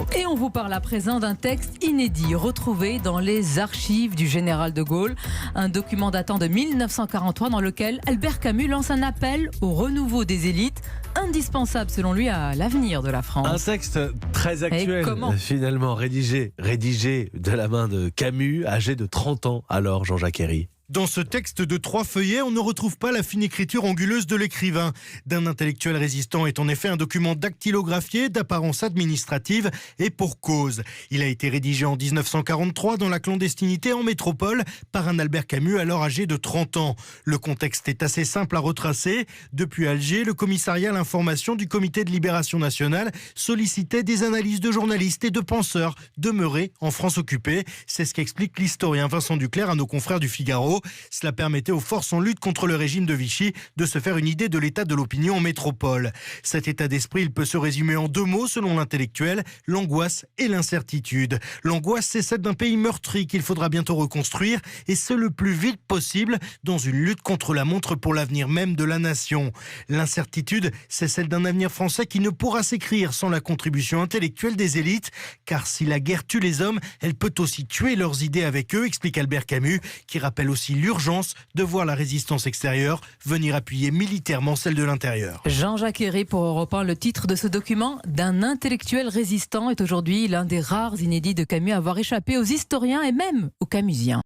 l'époque. Et on vous parle à présent d'un texte inédit retrouvé dans les archives du général de Gaulle. Un document datant de 1943 dans lequel Albert Camus lance un appel au renouveau des élites, indispensable selon lui à l'avenir de la France. Un texte très actuel, finalement, rédigé de la main de Camus, âgé de 30 ans alors, Jean-Jacques Herry. Dans ce texte de 3 feuillets, on ne retrouve pas la fine écriture anguleuse de l'écrivain. D'un intellectuel résistant est en effet un document dactylographié d'apparence administrative et pour cause. Il a été rédigé en 1943 dans la clandestinité en métropole par un Albert Camus alors âgé de 30 ans. Le contexte est assez simple à retracer. Depuis Alger, le commissariat à l'information du Comité de libération nationale sollicitait des analyses de journalistes et de penseurs demeurés en France occupée. C'est ce qu'explique l'historien Vincent Duclerc à nos confrères du Figaro. Cela permettait aux forces en lutte contre le régime de Vichy de se faire une idée de l'état de l'opinion en métropole. Cet état d'esprit, il peut se résumer en 2 mots selon l'intellectuel, l'angoisse et l'incertitude. L'angoisse, c'est celle d'un pays meurtri qu'il faudra bientôt reconstruire et ce le plus vite possible dans une lutte contre la montre pour l'avenir même de la nation. L'incertitude, c'est celle d'un avenir français qui ne pourra s'écrire sans la contribution intellectuelle des élites, car si la guerre tue les hommes, elle peut aussi tuer leurs idées avec eux, explique Albert Camus, qui rappelle aussi l'urgence de voir la résistance extérieure venir appuyer militairement celle de l'intérieur. Jean-Jacques Herry pour Europe 1. Le titre de ce document, d'un intellectuel résistant, est aujourd'hui l'un des rares inédits de Camus à avoir échappé aux historiens et même aux camusiens.